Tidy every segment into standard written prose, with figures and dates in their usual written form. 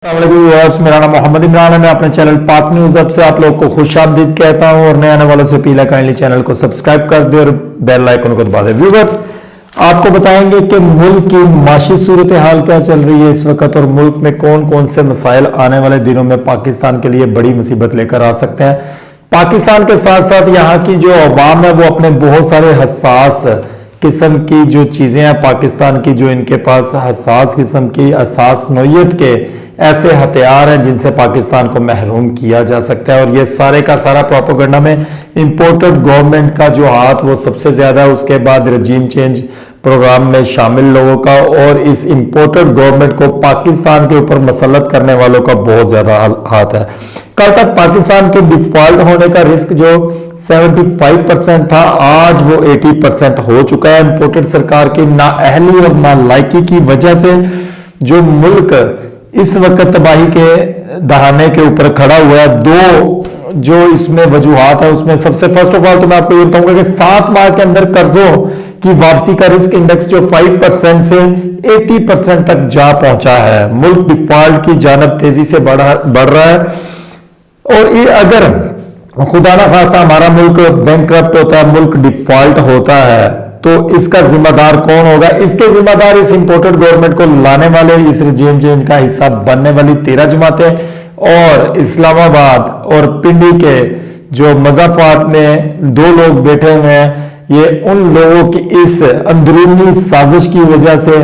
Viewers, मेरा नाम मोहम्मद इमरान है। मैं अपने चैनल पाक न्यूज अब से आप लोग को खुश आमदीद कहता हूं और नए आने वालों से अपील है काइंडली चैनल को सब्सक्राइब कर दे और बेल आइकन को दबा दे। व्यूअर्स, आपको बताएंगे कि मुल्क की माशी सूरत हाल क्या चल रही है इस वक्त और मुल्क में कौन कौन से मसाइल आने वाले दिनों में पाकिस्तान के लिए बड़ी मुसीबत लेकर आ सकते हैं। पाकिस्तान के साथ साथ यहाँ की जो अवाम है वो अपने बहुत सारे हसास किस्म की जो चीजें हैं, पाकिस्तान की जो इनके पास हसास किस्म की हसास नौयत के ऐसे हथियार हैं जिनसे पाकिस्तान को महरूम किया जा सकता है। और ये सारे का सारा प्रोपेगेंडा में इंपोर्टेड गवर्नमेंट का जो हाथ वो सबसे ज्यादा है, उसके बाद रजीम चेंज प्रोग्राम में शामिल लोगों का और इस इंपोर्टेड गवर्नमेंट को पाकिस्तान के ऊपर मसलत करने वालों का बहुत ज्यादा हाथ है। कल तक पाकिस्तान के डिफॉल्ट होने का रिस्क जो 75% था, आज वो 80% हो चुका है। इंपोर्टेड सरकार की नाअहली और नालायकी की वजह से जो मुल्क इस वक्त तबाही के दहाने के ऊपर खड़ा हुआ है, दो जो इसमें वजूहात है उसमें सबसे फर्स्ट ऑफ ऑल तो मैं आपको ये बताऊंगा कि 7 माह के अंदर कर्जों की वापसी का रिस्क इंडेक्स जो 5% से 80% तक जा पहुंचा है। मुल्क डिफॉल्ट की जानब तेजी से बढ़ रहा है और ये अगर खुदा ना खास्ता हमारा मुल्क बैंकक्रप्ट होता है, मुल्क डिफॉल्ट होता है, तो इसका जिम्मेदार कौन होगा? इसके जिम्मेदार इस इंपोर्टेड गवर्नमेंट को लाने वाले, इस रजीम चेंज का हिस्सा बनने वाली 13 जमातें और इस्लामाबाद और पिंडी के जो मजाफात में 2 लोग बैठे हुए हैं। ये उन लोगों की इस अंदरूनी साजिश की वजह से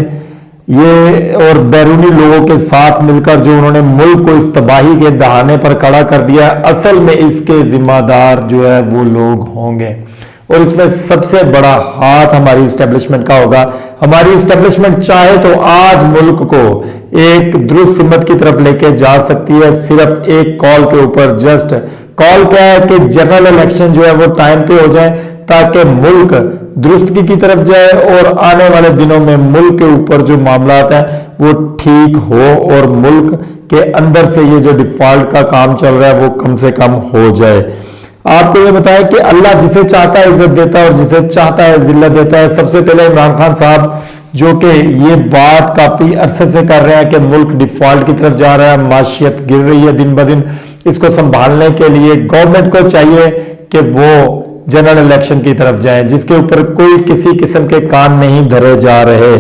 ये और बैरूनी लोगों के साथ मिलकर जो उन्होंने मुल्क को इस तबाही के दहाने पर खड़ा कर दिया, असल में इसके जिम्मेदार जो है वो लोग होंगे और इसमें सबसे बड़ा हाथ हमारी इस्टेब्लिशमेंट का होगा। हमारी इस्टेब्लिशमेंट चाहे तो आज मुल्क को एक दुरुस्त सिमत की तरफ लेके जा सकती है, सिर्फ एक कॉल के ऊपर। जस्ट कॉल क्या है कि जनरल इलेक्शन जो है वो टाइम पे हो जाए ताकि मुल्क दुरुस्तगी की तरफ जाए और आने वाले दिनों में मुल्क के ऊपर जो मामलात हैं वो ठीक हो और मुल्क के अंदर से ये जो डिफॉल्ट का काम चल रहा है वो कम से कम हो जाए। आपको ये बताया कि अल्लाह जिसे चाहता है इज्जत देता है और जिसे चाहता है जिल्लत देता है। सबसे पहले इमरान खान साहब जो कि ये बात काफी अरसे से कर रहे हैं कि मुल्क डिफॉल्ट की तरफ जा रहा है, माशियत गिर रही है दिन ब दिन, इसको संभालने के लिए गवर्नमेंट को चाहिए कि वो जनरल इलेक्शन की तरफ जाए जिसके ऊपर कोई किसी किस्म के कान नहीं धरे जा रहे।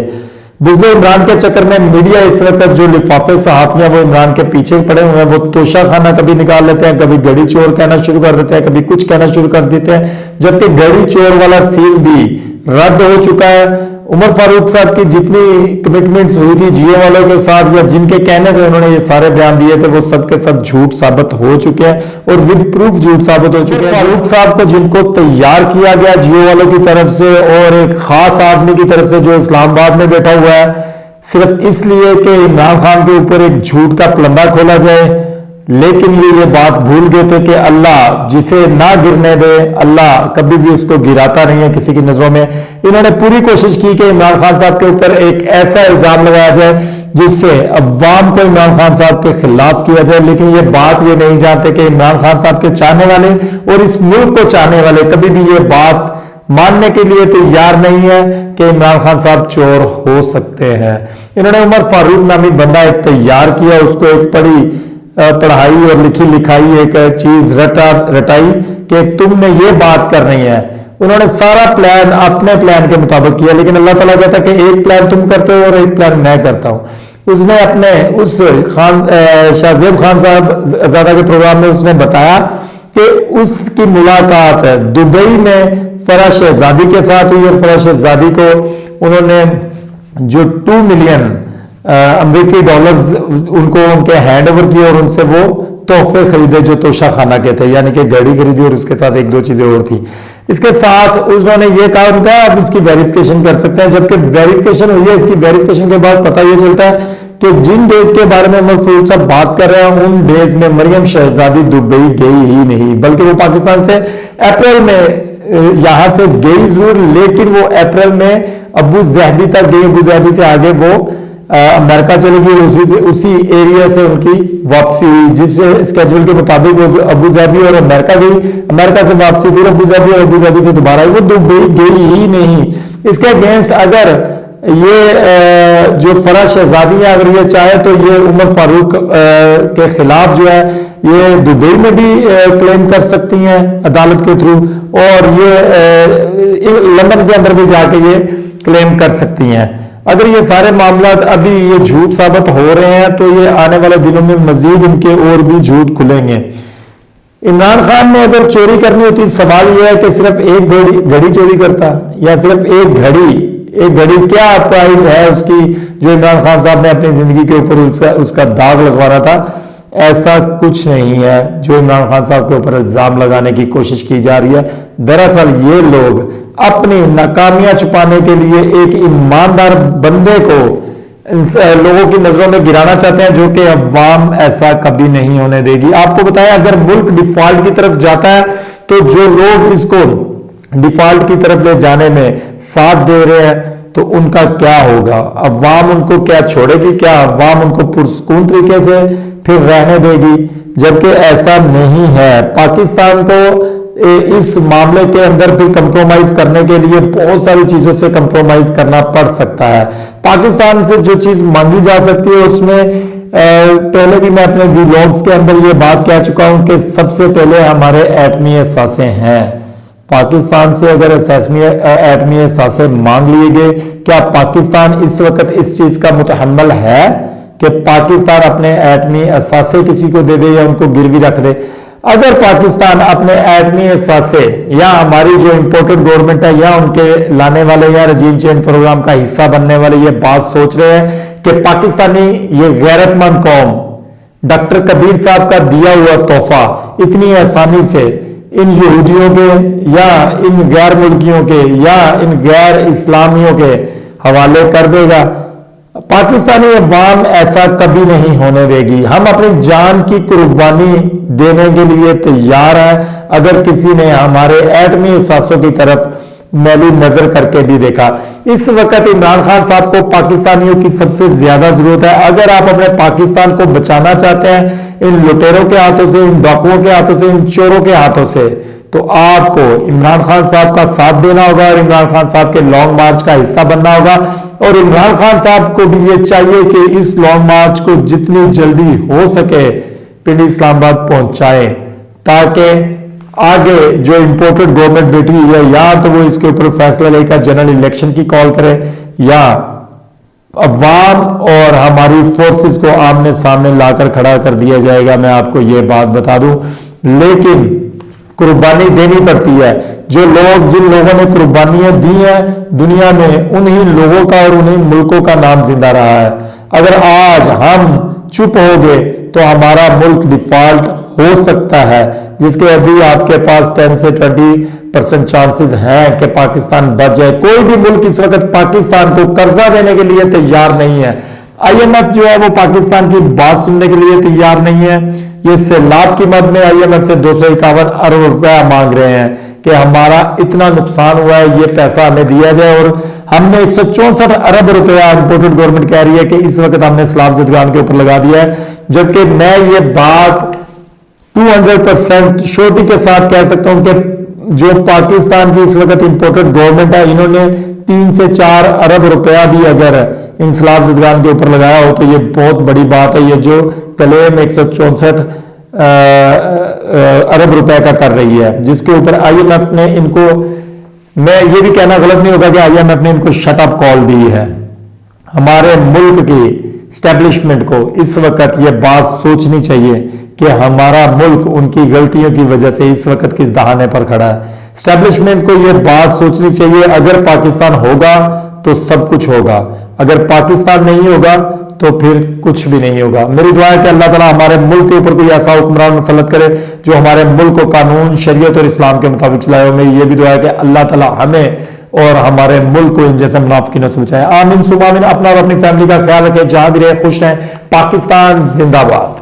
बुज़े इमरान के चक्कर में मीडिया इस वक्त जो लिफाफे सहाफियां वो इमरान के पीछे पड़े हुए हैं, वो तोशा खाना कभी निकाल लेते हैं, कभी गड़ी चोर कहना शुरू कर देते हैं, कभी कुछ कहना शुरू कर देते हैं, जबकि गड़ी चोर वाला सीन भी रद्द हो चुका है। उमर फारूक साहब की जितनी कमिटमेंट्स हुई थी जियो वालों के साथ या जिनके कहने पे उन्होंने ये सारे बयान दिए थे वो सब के सब झूठ साबित हो चुके हैं और विद प्रूफ झूठ साबित हो चुके हैं। फारूक साहब को जिनको तैयार किया गया जियो वालों की तरफ से और एक खास आदमी की तरफ से जो इस्लामाबाद में बैठा हुआ है, सिर्फ इसलिए कि इमरान खान के ऊपर एक झूठ का प्लंदा खोला जाए। लेकिन ये बात भूल गए थे कि अल्लाह जिसे ना गिरने दे, अल्लाह कभी भी उसको गिराता नहीं है किसी की नजरों में। इन्होंने पूरी कोशिश की कि इमरान खान साहब के ऊपर एक ऐसा इल्जाम लगाया जाए जिससे अवाम को इमरान खान साहब के खिलाफ किया जाए, लेकिन ये बात ये नहीं जानते कि इमरान खान साहब के चाहने वाले और इस मुल्क को चाहने वाले कभी भी ये बात मानने के लिए तैयार नहीं है कि इमरान खान साहब चोर हो सकते हैं। इन्होंने उमर फारूक नामी बंदा एक तैयार किया, उसको एक पढ़ाई और लिखी लिखाई एक चीज रटाई कि तुमने ये बात करनी है। उन्होंने सारा प्लान अपने प्लान के मुताबिक किया, लेकिन अल्लाह ताला कहता कि एक प्लान तुम करते हो और एक प्लान मैं करता हूं। उसने अपने उस शाहजेब खान साहब ज़्यादा के प्रोग्राम में उसने बताया कि उसकी मुलाकात दुबई में फराह शहजादी के साथ हुई और फराह शहजादी को उन्होंने जो 2 मिलियन अमेरिकी डॉलर्स उनको उनके हैंड ओवर किए और उनसे वो तोहफे खरीदे जो तोशा खाना के थे, यानी कि गाड़ी खरीदी और उसके साथ 1-2 चीजें और थी। इसके साथ उन्होंने ये कहा उनका अब इसकी वेरिफिकेशन कर सकते हैं। जबकि वेरिफिकेशन हुई है, इसकी वेरिफिकेशन के बाद पता ये चलता है कि जिन डेज के बारे में उमर फारूक साहब बात कर रहे हैं उन डेज में मरियम शहजादी दुबई गई ही नहीं, बल्कि वो पाकिस्तान से अप्रैल में यहां से गई जरूर, लेकिन वो अप्रैल में अबू जहबी तक गई। अबू जहबी से आगे वो अमेरिका चली गई, उसी एरिया से उनकी वापसी हुई जिस स्केड्यूल के मुताबिक वो अबू धाबी और अमेरिका गई, अमेरिका से वापसी फिर अबू धाबी और अबू धाबी से दोबारा वो दुबई गई ही नहीं। इसके अगेंस्ट अगर یہ جو فرح شہزادی ہیں اگر یہ چاہے تو یہ عمر فاروق کے خلاف جو ہے یہ دبئی میں بھی کلیم کر سکتی ہیں عدالت کے تھرو، اور یہ لندن کے اندر بھی جا کے یہ کلیم کر سکتی ہیں۔ اگر یہ سارے معاملات ابھی یہ جھوٹ ثابت ہو رہے ہیں تو یہ آنے والے دنوں میں مزید ان کے اور بھی جھوٹ کھلیں گے۔ عمران خان نے اگر چوری کرنی ہوتی، سوال یہ ہے کہ صرف ایک گھڑی چوری کرتا یا صرف ایک گھڑی کیا پرائز ہے اس کی جو عمران خان صاحب نے اپنی زندگی کے اوپر اس کا داغ لگوانا تھا؟ ایسا کچھ نہیں ہے جو عمران خان صاحب کے اوپر الزام لگانے کی کوشش کی جا رہی ہے۔ دراصل یہ لوگ اپنی ناکامیاں چھپانے کے لیے ایک ایماندار بندے کو لوگوں کی نظروں میں گرانا چاہتے ہیں، جو کہ عوام ایسا کبھی نہیں ہونے دے گی۔ آپ کو بتایا اگر ملک ڈیفالٹ کی طرف جاتا ہے تو جو لوگ اس کو ڈیفالٹ کی طرف لے جانے میں ساتھ دے رہے ہیں تو ان کا کیا ہوگا؟ عوام ان کو کیا چھوڑے گی؟ کیا عوام ان کو پرسکون طریقے سے پھر رہنے دے گی؟ جبکہ ایسا نہیں ہے۔ پاکستان کو اس معاملے کے اندر پھر کمپرومائز کرنے کے لیے بہت ساری چیزوں سے کمپرومائز کرنا پڑ سکتا ہے۔ پاکستان سے جو چیز مانگی جا سکتی ہے اس میں پہلے بھی میں اپنے ویلاگز کے اندر یہ بات کہہ چکا ہوں کہ سب سے پہلے ہمارے ایٹمی اثاثے ہیں۔ پاکستان سے اگر ایٹمی اثاثے مانگ لیے گئے، کیا پاکستان اس وقت اس چیز کا متحمل ہے کہ پاکستان اپنے ایٹمی اثاثے کسی کو دے دے یا ان کو گروی رکھ دے؟ اگر پاکستان اپنے ایٹمی اثاثے یا ہماری جو امپورٹڈ گورنمنٹ ہے یا ان کے لانے والے یا رجیم چینج پروگرام کا حصہ بننے والے یہ بات سوچ رہے ہیں کہ پاکستانی یہ غیرت مند قوم ڈاکٹر کبیر صاحب کا دیا ہوا تحفہ اتنی آسانی سے ان یہودیوں کے یا ان غیر ملکیوں کے یا ان غیر اسلامیوں کے حوالے کر دے گا، پاکستانی عوام ایسا کبھی نہیں ہونے دے گی۔ ہم اپنی جان کی قربانی دینے کے لیے تیار ہیں اگر کسی نے ہمارے ایٹمی اثاثوں کی طرف میلی نظر کر کے بھی دیکھا۔ اس وقت عمران خان صاحب کو پاکستانیوں کی سب سے زیادہ ضرورت ہے۔ اگر آپ اپنے پاکستان کو بچانا چاہتے ہیں ان لٹیروں کے ہاتھوں سے، ان ڈاکوؤں کے ہاتھوں سے، ان چوروں کے ہاتھوں سے، تو آپ کو عمران خان صاحب کا ساتھ دینا ہوگا اور عمران خان صاحب کے لانگ مارچ کا حصہ بننا ہوگا۔ اور عمران خان صاحب کو بھی یہ چاہیے کہ اس لانگ مارچ کو جتنی جلدی ہو سکے پنڈی اسلام آباد پہنچائیں، تاکہ آگے جو امپورٹڈ گورنمنٹ بیٹھی ہوئی ہے یا تو وہ اس کے اوپر فیصلہ لے کر جنرل الیکشن کی کال کرے یا عوام اور ہماری فورسز کو آمنے سامنے لا کر کھڑا کر دیا جائے گا۔ میں آپ کو یہ بات بتا دوں، لیکن قربانی دینی پڑتی ہے۔ جو لوگ جن لوگوں نے قربانیاں دی ہیں دنیا میں، انہی لوگوں کا اور انہی ملکوں کا نام زندہ رہا ہے۔ اگر آج ہم چپ ہو گئے تو ہمارا ملک ڈیفالٹ ہو سکتا ہے، جس کے ابھی آپ کے پاس 10 سے 20% چانسز ہیں کہ پاکستان بچ جائے۔ کوئی بھی ملک اس وقت پاکستان کو قرضہ دینے کے لیے تیار نہیں ہے۔ آئی ایم ایف جو ہے وہ پاکستان کی بات سننے کے لیے تیار نہیں ہے۔ یہ سیلاب کی مد میں آئی ایم ایف سے 251 ارب روپیہ مانگ رہے ہیں کہ ہمارا اتنا نقصان ہوا ہے، یہ پیسہ ہمیں دیا جائے، اور ہم نے 164 ارب روپیہ امپورٹڈ گورنمنٹ کہہ رہی ہے کہ اس وقت ہم نے سیلاب زدگان کے اوپر لگا دیا ہے، جبکہ میں یہ بات 200% شورٹی کے ساتھ کہہ سکتا ہوں کہ جو پاکستان کی اس وقت امپورٹڈ گورنمنٹ ہے، انہوں نے 3 سے 4 ارب روپیہ بھی اگر ان سیلاب زدگان کے اوپر لگایا ہو تو یہ بہت بڑی بات ہے۔ یہ جو کلیم 164 ارب روپے کا کر رہی ہے، جس کے اوپر آئی ایم ایف نے ان کو، میں یہ بھی کہنا غلط نہیں ہوگا کہ آئی ایم ایف نے ان کو شٹ اپ کال دی ہے۔ ہمارے ملک کی اسٹیبلشمنٹ کو اس وقت یہ بات سوچنی چاہیے کہ ہمارا ملک ان کی غلطیوں کی وجہ سے اس وقت کس دہانے پر کھڑا ہے۔ اسٹیبلشمنٹ کو یہ بات سوچنی چاہیے اگر پاکستان ہوگا تو سب کچھ ہوگا، اگر پاکستان نہیں ہوگا تو پھر کچھ بھی نہیں ہوگا۔ میری دعا ہے کہ اللہ تعالیٰ ہمارے ملک کے اوپر کوئی ایسا حکمران مسلط کرے جو ہمارے ملک کو قانون، شریعت اور اسلام کے مطابق چلائے۔ میری یہ بھی دعا ہے کہ اللہ تعالیٰ ہمیں اور ہمارے ملک کو ان جیسے منافقینوں سے بچائے۔ آمین ثم آمین۔ اپنا اور اپنی فیملی کا خیال رکھیں، جہاں بھی رہے خوش رہیں۔ پاکستان زندہ باد۔